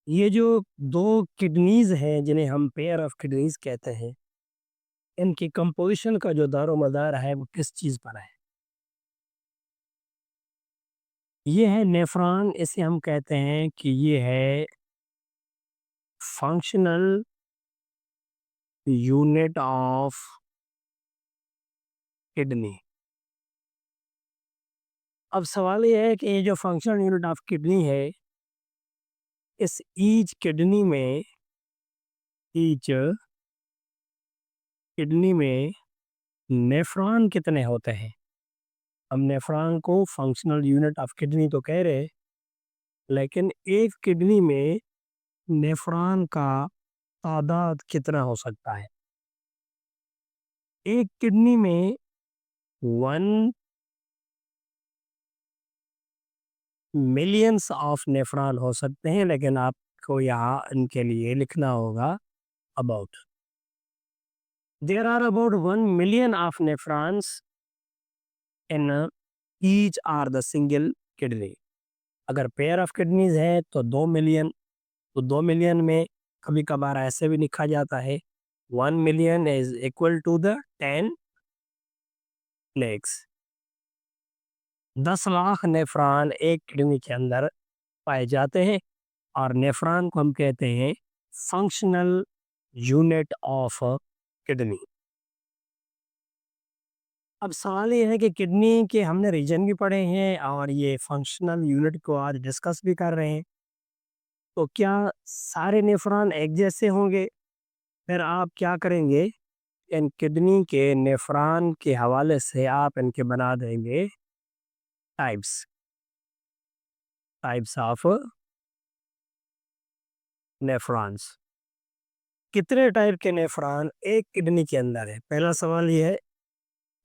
ये जो 2 किडनीज़ हैं जिन्हें हम पेयर ऑफ किडनीज़ कहते हैं, इनकी कंपोज़िशन का जो दारोमदार है वो किस चीज़ पर है? ये है नेफ्रॉन। इसे हम कहते हैं कि ये है फंक्शनल यूनिट ऑफ किडनी। अब सवाल ये है कि ये जो फंक्शनल यूनिट ऑफ किडनी है, इस ईच किडनी में नेफ्रॉन कितने होते हैं? हम नेफ्रॉन को फंक्शनल यूनिट ऑफ किडनी तो कह रहे हैं, लेकिन एक किडनी में नेफ्रॉन का तादाद कितना हो सकता है? एक किडनी में 1 मिलियंस ऑफ नेफ्रॉन हो सकते हैं, लेकिन आपको यहाँ इनके लिए लिखना होगा about. There are about 1 million of nephrons in each are the single kidney. अगर पेयर ऑफ किडनीज है तो 2 मिलियन। तो 2 मिलियन में कभी कभार ऐसे भी लिखा जाता है 1 million is equal to the 10 lakhs. 10 lakh nephron एक किडनी के अंदर पाए जाते हैं, और नेफ्रॉन को हम कहते हैं फंक्शनल यूनिट ऑफ किडनी। अब सवाल ये है कि किडनी के हमने रीजन भी पढ़े हैं और ये फंक्शनल यूनिट को आज डिस्कस भी कर रहे हैं, तो क्या सारे नेफ्रॉन एक जैसे होंगे? फिर आप क्या करेंगे, इन किडनी के नेफ्रॉन के हवाले से आप इनके बना देंगे टाइप्स टाइप्स ऑफ नेफ्रॉन्स। कितने टाइप के नेफ्रॉन एक किडनी के अंदर है? पहला सवाल ये है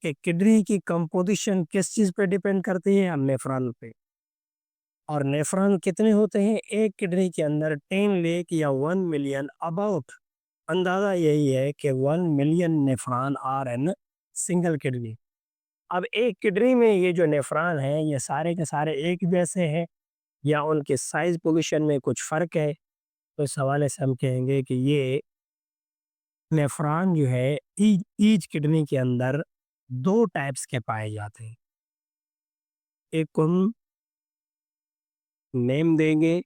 कि किडनी की कंपोजिशन किस चीज पे डिपेंड करती है? हम नेफ्रॉन पे। और नेफ्रॉन कितने होते हैं एक किडनी के अंदर? 10 लेख या 1 मिलियन अबाउट। अंदाजा यही है कि 1 million nephron are in single kidney. अब एक किडनी में ये जो नेफ्रॉन है ये सारे के सारे एक जैसे हैं, या उनके साइज पोजीशन में कुछ फर्क है? तो इस हवाले से हम कहेंगे कि ये नेफ्रॉन जो है ईच किडनी के अंदर 2 टाइप्स के पाए जाते हैं। एक को हम नेम देंगे,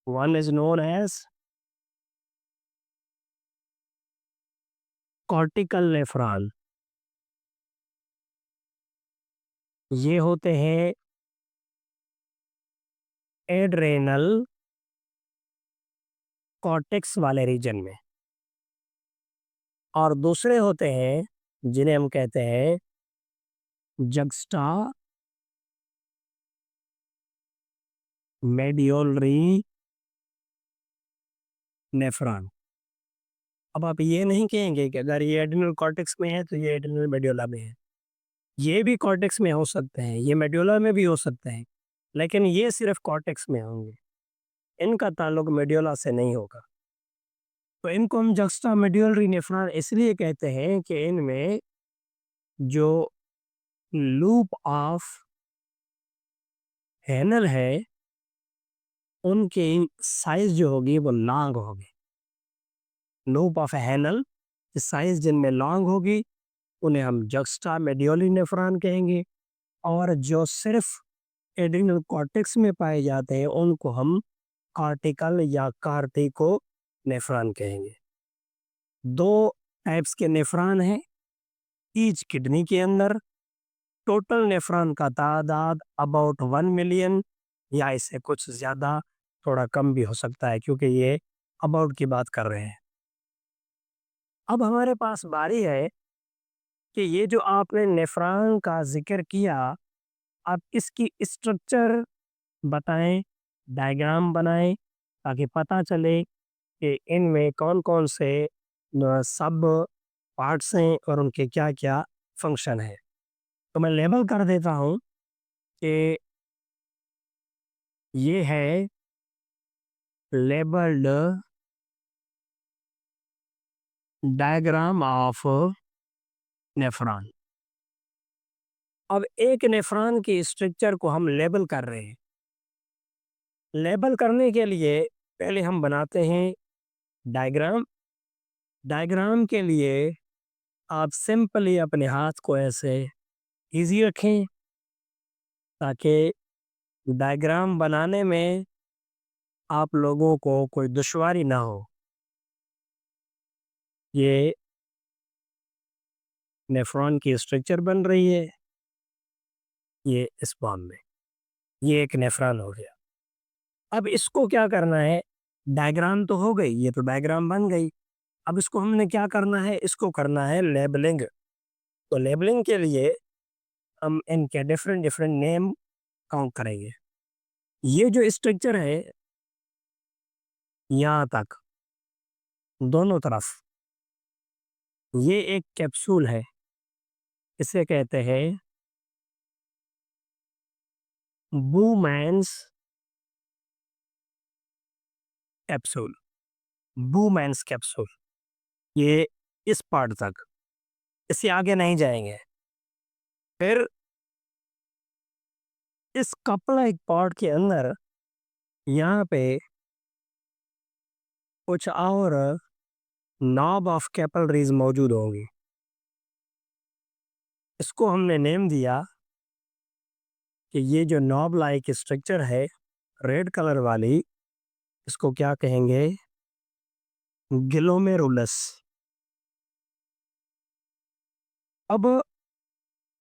one is known as cortical nephron. ये होते हैं एड्रेनल कॉर्टेक्स वाले रीजन में। और दूसरे होते हैं जिन्हें हम कहते हैं जक्स्टा मेडियोलरी नेफ्रॉन। अब आप ये नहीं कहेंगे कि अगर ये एड्रेनल कॉर्टेक्स में है तो ये एड्रेनल मेड्यूला में है। ये भी कॉर्टेक्स में हो सकते हैं, ये मेड्यूला में भी हो सकते हैं, लेकिन ये सिर्फ कॉर्टेक्स में होंगे, इनका ताल्लुक मेड्यूला से नहीं होगा। तो इनको हम जक्स्टा मेड्यूलरी नेफ्रॉन इसलिए कहते हैं कि इनमें जो लूप ऑफ हैनल है, उनकी साइज जो होगी वो लॉन्ग होगी। लूप ऑफ हैनल की साइज जिनमें लॉन्ग होगी उन्हें हम जक्स्टा मेडियोलरी नेफ्रॉन कहेंगे, और जो सिर्फ एड्रिनल कॉर्टेक्स में पाए जाते हैं उनको हम कार्टिकल या कार्टिको नेफ्रॉन कहेंगे। 2 टाइप्स के नेफ्रॉन हैं ईच किडनी के अंदर। टोटल नेफ्रॉन का तादाद अबाउट 1 मिलियन, या इससे कुछ ज़्यादा थोड़ा कम भी हो सकता है, क्योंकि ये अबाउट की बात कर रहे हैं। अब हमारे पास बारी है कि ये जो आपने नेफ्रॉन का ज़िक्र किया, आप इसकी स्ट्रक्चर बताएँ, डायग्राम बनाएँ, ताकि पता चले कि इनमें कौन-कौन से सब पार्ट्स हैं और उनके क्या-क्या फंक्शन हैं। तो मैं लेबल कर देता हूँ कि ये है लेबल्ड डायग्राम ऑफ नेफ्रॉन। अब एक नेफ्रॉन की स्ट्रक्चर को हम लेबल कर रहे हैं। लेबल करने के लिए पहले हम बनाते हैं डायग्राम। डायग्राम के लिए आप सिंपली अपने हाथ को ऐसे इजी रखें ताकि डायग्राम बनाने में आप लोगों को कोई दुश्वारी ना हो। ये नेफ्रॉन की स्ट्रक्चर बन रही है, ये इस फॉर्म में, ये एक नेफ्रॉन हो गया। अब इसको क्या करना है, डायग्राम तो हो गई, ये तो डायग्राम बन गई। अब इसको हमने क्या करना है, इसको करना है लेबलिंग। तो लेबलिंग के लिए हम इनके डिफरेंट डिफरेंट नेम काउंट करेंगे। ये जो स्ट्रक्चर है यहाँ तक दोनों तरफ, ये एक कैप्सूल है, इसे कहते हैं बूमैन्स कैप्सूल। बूमैन्स कैप्सूल, ये इस पार्ट तक, इससे आगे नहीं जाएंगे। फिर इस कपड़ा एक पार्ट के अंदर यहाँ पे कुछ और नॉब ऑफ कैपिलरीज मौजूद होंगी। इसको हमने नेम दिया कि ये जो नॉब लाइक स्ट्रक्चर है रेड कलर वाली, इसको क्या कहेंगे, ग्लोमेरुलस। अब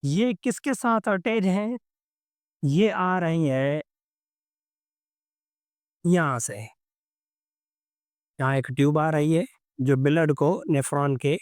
ये किसके साथ अटैच हैं, ये आ रही है यहाँ से, यहाँ एक ट्यूब आ रही है जो ब्लड को नेफ्रॉन के